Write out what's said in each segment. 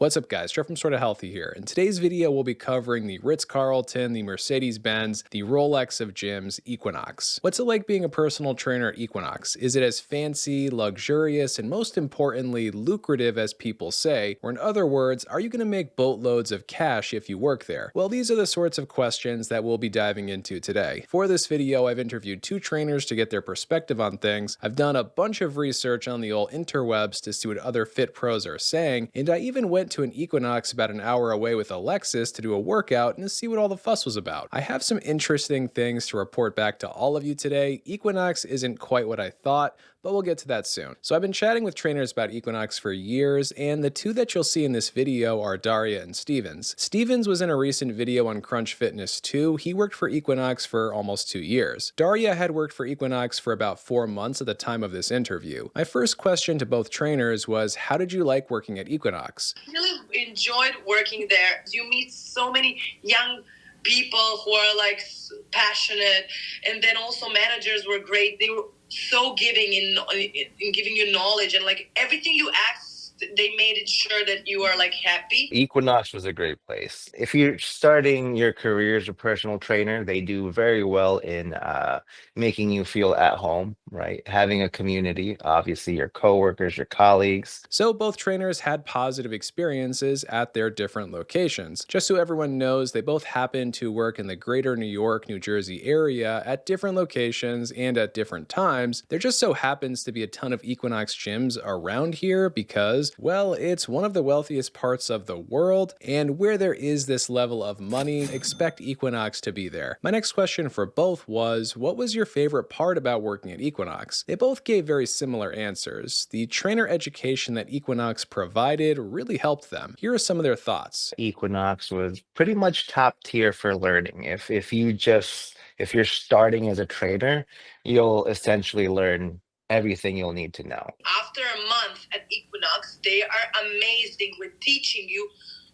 What's up guys, Jeff from Sorta Healthy here. In today's video, we'll be covering the Ritz-Carlton, the Mercedes-Benz, the Rolex of gyms, Equinox. What's it like being a personal trainer at Equinox? Is it as fancy, luxurious, and most importantly, lucrative as people say? Or in other words, are you going to make boatloads of cash if you work there? Well, these are the sorts of questions that we'll be diving into today. For this video, I've interviewed 2 trainers to get their perspective on things. I've done a bunch of research on the old interwebs to see what other fit pros are saying, and I even went to an Equinox about an hour away with Alexis to do a workout and to see what all the fuss was about. I have some interesting things to report back to all of you today. Equinox isn't quite what I thought, but we'll get to that soon. So I've been chatting with trainers about Equinox for years, and the 2 that you'll see in this video are Daria and Stevens. Stevens was in a recent video on Crunch Fitness too. He worked for Equinox for almost 2 years. Daria had worked for Equinox for about 4 months at the time of this interview. My first question to both trainers was, how did you like working at Equinox? Really enjoyed working there. You meet so many young people who are like passionate, and then also managers were great. They were so giving in giving you knowledge, and like everything you asked, they made it sure that you are like happy. Equinox was a great place. If you're starting your career as a personal trainer, they do very well in making you feel at home, right? Having a community, obviously your coworkers, your colleagues. So both trainers had positive experiences at their different locations. Just so everyone knows, they both happen to work in the greater New York, New Jersey area at different locations and at different times. There just so happens to be a ton of Equinox gyms around here because, well, it's one of the wealthiest parts of the world, and where there is this level of money, expect Equinox to be there. My next question for both was, what was your favorite part about working at Equinox? They both gave very similar answers. The trainer education that Equinox provided really helped them. Here are some of their thoughts. Equinox was pretty much top tier for learning. If you're starting as a trainer, you'll essentially learn everything you'll need to know. After a month at Equinox, they are amazing with teaching you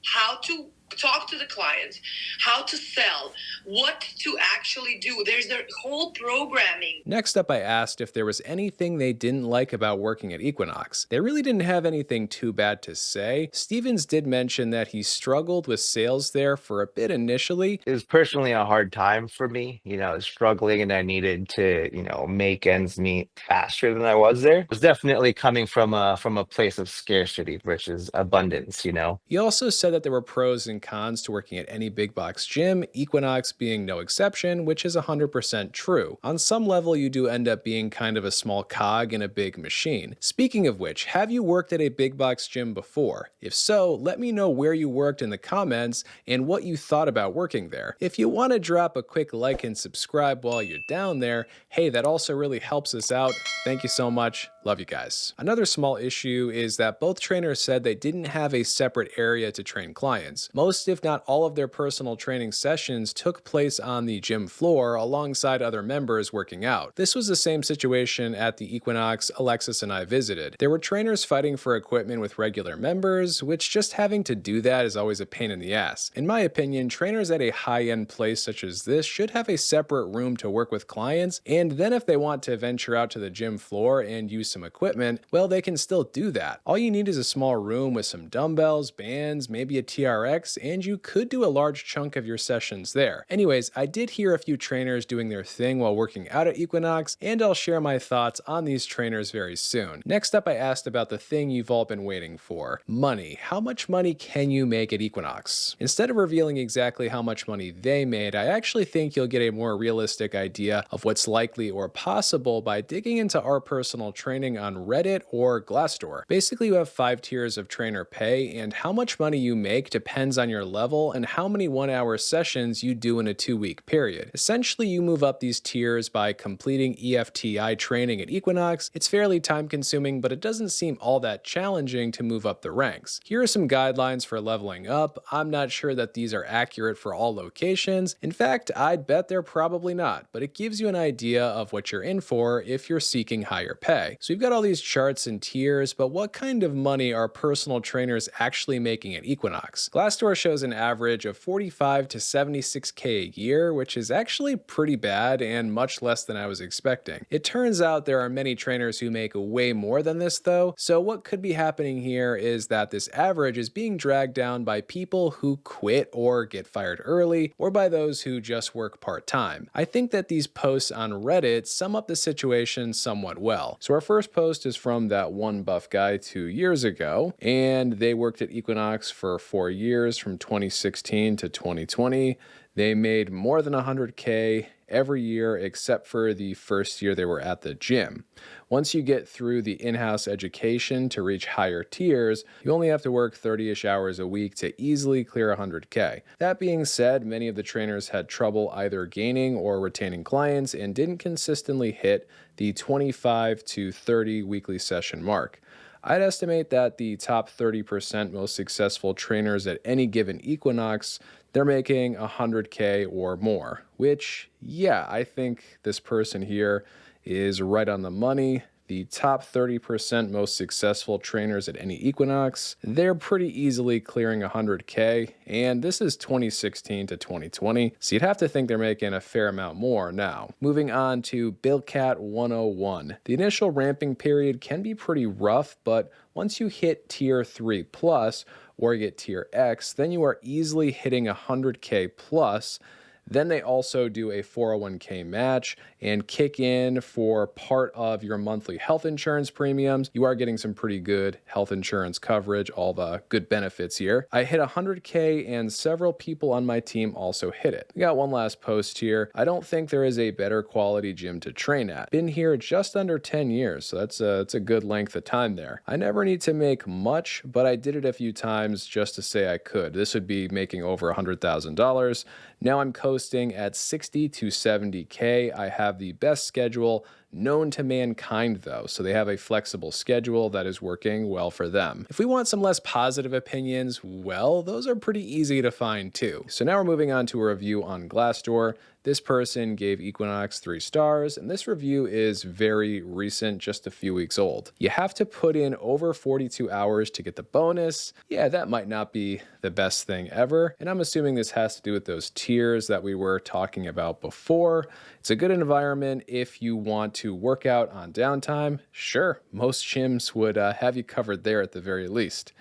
how to talk to the clients, how to sell, what to actually do. There's their whole programming. Next up, I asked if there was anything they didn't like about working at Equinox. They really didn't have anything too bad to say. Stevens did mention that he struggled with sales there for a bit initially. It was personally a hard time for me, struggling, and I needed to, make ends meet faster than I was there. It was definitely coming from a place of scarcity versus abundance. He also said that there were pros and cons to working at any big box gym, Equinox being no exception, which is 100% true. On some level, you do end up being kind of a small cog in a big machine. Speaking of which, have you worked at a big box gym before? If so, let me know where you worked in the comments and what you thought about working there. If you want to drop a quick like and subscribe while you're down there, hey, that also really helps us out. Thank you so much. Love you guys. Another small issue is that both trainers said they didn't have a separate area to train clients. Most, if not all, of their personal training sessions took place on the gym floor alongside other members working out. This was the same situation at the Equinox Alexis and I visited. There were trainers fighting for equipment with regular members, which just having to do that is always a pain in the ass. In my opinion, trainers at a high-end place such as this should have a separate room to work with clients, and then if they want to venture out to the gym floor and use some equipment, well, they can still do that. All you need is a small room with some dumbbells, bands, maybe a TRX, and you could do a large chunk of your sessions there. Anyways, I did hear a few trainers doing their thing while working out at Equinox, and I'll share my thoughts on these trainers very soon. Next up, I asked about the thing you've all been waiting for: money. How much money can you make at Equinox? Instead of revealing exactly how much money they made, I actually think you'll get a more realistic idea of what's likely or possible by digging into our personal training on Reddit or Glassdoor. Basically, you have 5 tiers of trainer pay, and how much money you make depends on your level and how many 1-hour sessions you do in a 2-week period. Essentially, you move up these tiers by completing EFTI training at Equinox. It's fairly time-consuming, but it doesn't seem all that challenging to move up the ranks. Here are some guidelines for leveling up. I'm not sure that these are accurate for all locations. In fact, I'd bet they're probably not, but it gives you an idea of what you're in for if you're seeking higher pay. So So you've got all these charts and tiers, but what kind of money are personal trainers actually making at Equinox? Glassdoor shows an average of 45 to 76K a year, which is actually pretty bad and much less than I was expecting. It turns out there are many trainers who make way more than this though, so what could be happening here is that this average is being dragged down by people who quit or get fired early, or by those who just work part-time. I think that these posts on Reddit sum up the situation somewhat well. So our first post is from that one buff guy 2 years ago, and they worked at Equinox for 4 years from 2016 to 2020. They made more than 100K every year except for the first year they were at the gym. Once you get through the in-house education to reach higher tiers, you only have to work 30-ish hours a week to easily clear 100K. That being said, many of the trainers had trouble either gaining or retaining clients and didn't consistently hit the 25 to 30 weekly session mark. I'd estimate that the top 30% most successful trainers at any given Equinox, they're making 100K or more, which, yeah, I think this person here is right on the money. The top 30% most successful trainers at any Equinox, they're pretty easily clearing 100K, and this is 2016 to 2020, so you'd have to think they're making a fair amount more now. Moving on to Billcat 101. The initial ramping period can be pretty rough, but once you hit tier 3 plus, or get tier X, then you are easily hitting 100K plus. Then they also do a 401k match and kick in for part of your monthly health insurance premiums. You are getting some pretty good health insurance coverage, all the good benefits here. I hit 100K and several people on my team also hit it. We got one last post here. I don't think there is a better quality gym to train at. Been here just under 10 years, so that's a good length of time there. I never need to make much, but I did it a few times just to say I could. This would be making over $100,000. Now I'm coasting at 60 to 70K. I have the best schedule known to mankind though, so they have a flexible schedule that is working well for them. If we want some less positive opinions, well, those are pretty easy to find too. So now we're moving on to a review on Glassdoor. This person gave Equinox 3 stars, and this review is very recent, just a few weeks old. You have to put in over 42 hours to get the bonus. Yeah, that might not be the best thing ever, and I'm assuming this has to do with those tiers that we were talking about before. It's a good environment if you want to work out on downtime. Sure, most gyms would have you covered there at the very least.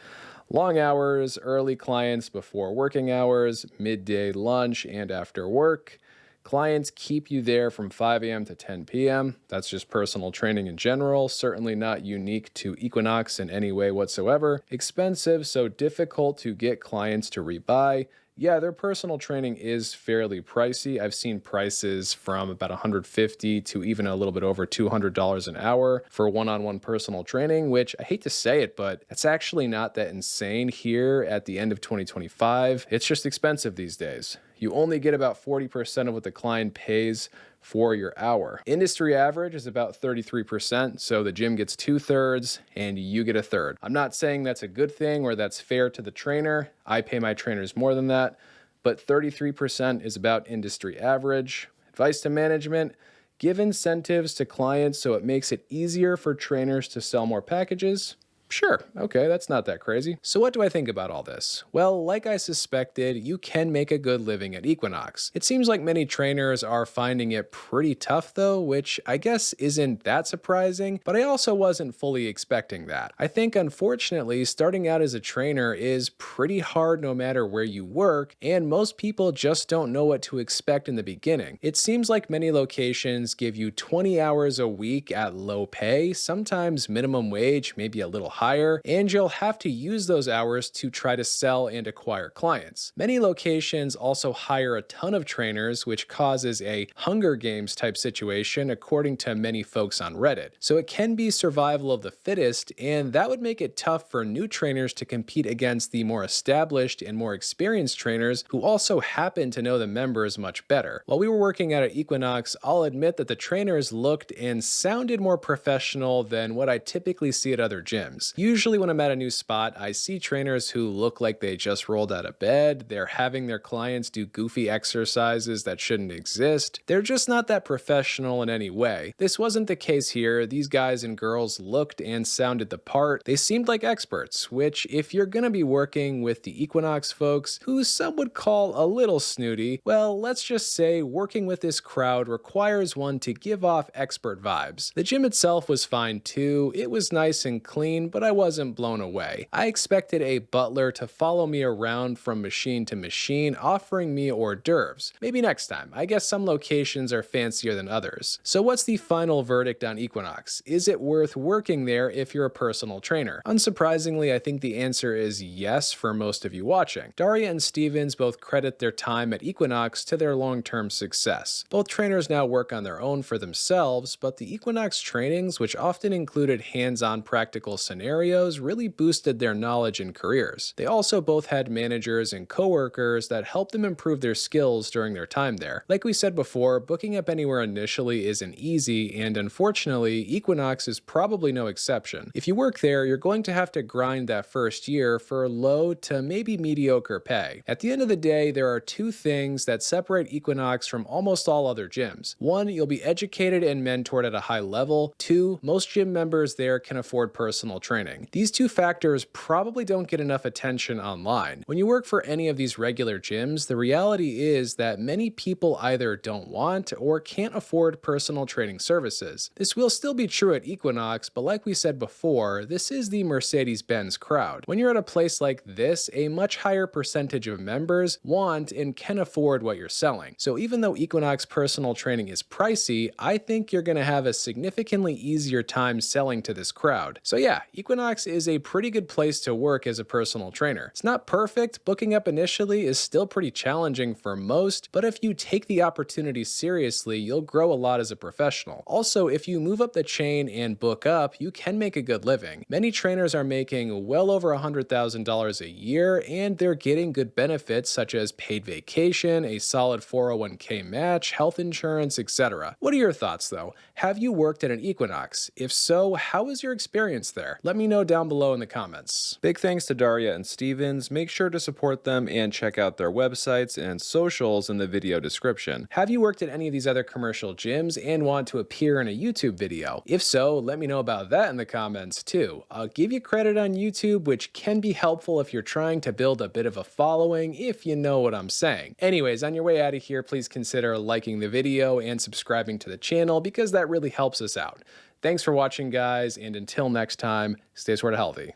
Long hours, early clients before working hours, midday lunch, and after work. Clients keep you there from 5 a.m. to 10 p.m. That's just personal training in general, certainly not unique to Equinox in any way whatsoever. Expensive, so difficult to get clients to rebuy. Yeah, their personal training is fairly pricey. I've seen prices from about $150 to even a little bit over $200 an hour for one-on-one personal training, which I hate to say it, but it's actually not that insane here at the end of 2025. It's just expensive these days. You only get about 40% of what the client pays for your hour. Industry average is about 33%, so the gym gets 2/3 and you get 1/3. I'm not saying that's a good thing or that's fair to the trainer. I pay my trainers more than that, but 33% is about industry average. Advice to management: give incentives to clients so it makes it easier for trainers to sell more packages. Sure, okay, that's not that crazy. So what do I think about all this? Well, like I suspected, you can make a good living at Equinox. It seems like many trainers are finding it pretty tough though, which I guess isn't that surprising, but I also wasn't fully expecting that. I think unfortunately, starting out as a trainer is pretty hard no matter where you work, and most people just don't know what to expect in the beginning. It seems like many locations give you 20 hours a week at low pay, sometimes minimum wage, maybe a little higher, and you'll have to use those hours to try to sell and acquire clients. Many locations also hire a ton of trainers, which causes a Hunger Games type situation according to many folks on Reddit. So it can be survival of the fittest, and that would make it tough for new trainers to compete against the more established and more experienced trainers who also happen to know the members much better. While we were working out at Equinox, I'll admit that the trainers looked and sounded more professional than what I typically see at other gyms. things. Usually when I'm at a new spot, I see trainers who look like they just rolled out of bed, they're having their clients do goofy exercises that shouldn't exist, they're just not that professional in any way. This wasn't the case here. These guys and girls looked and sounded the part. They seemed like experts, which if you're gonna be working with the Equinox folks, who some would call a little snooty, well, let's just say working with this crowd requires one to give off expert vibes. The gym itself was fine too. It was nice and clean, but I wasn't blown away. I expected a butler to follow me around from machine to machine, offering me hors d'oeuvres. Maybe next time. I guess some locations are fancier than others. So what's the final verdict on Equinox? Is it worth working there if you're a personal trainer? Unsurprisingly, I think the answer is yes for most of you watching. Daria and Stevens both credit their time at Equinox to their long-term success. Both trainers now work on their own for themselves, but the Equinox trainings, which often included hands-on practical scenarios, really boosted their knowledge and careers. They also both had managers and coworkers that helped them improve their skills during their time there. Like we said before, booking up anywhere initially isn't easy, and unfortunately, Equinox is probably no exception. If you work there, you're going to have to grind that first year for low to maybe mediocre pay. At the end of the day, there are two things that separate Equinox from almost all other gyms. One, you'll be educated and mentored at a high level. Two, most gym members there can afford personal training. These two factors probably don't get enough attention online. When you work for any of these regular gyms, the reality is that many people either don't want or can't afford personal training services. This will still be true at Equinox, but like we said before, this is the Mercedes-Benz crowd. When you're at a place like this, a much higher percentage of members want and can afford what you're selling. So even though Equinox personal training is pricey, I think you're going to have a significantly easier time selling to this crowd. So yeah, Equinox is a pretty good place to work as a personal trainer. It's not perfect. Booking up initially is still pretty challenging for most, but if you take the opportunity seriously, you'll grow a lot as a professional. Also, if you move up the chain and book up, you can make a good living. Many trainers are making well over $100,000 a year, and they're getting good benefits such as paid vacation, a solid 401k match, health insurance, etc. What are your thoughts though? Have you worked at an Equinox? If so, how was your experience there? Let me know down below in the comments. Big thanks to Daria and Stevens. Make sure to support them and check out their websites and socials in the video description. Have you worked at any of these other commercial gyms and want to appear in a YouTube video? If so, let me know about that in the comments too. I'll give you credit on YouTube, which can be helpful if you're trying to build a bit of a following, if you know what I'm saying. Anyways, on your way out of here, please consider liking the video and subscribing to the channel because that really helps us out. Thanks for watching, guys, and until next time, stay sort of healthy.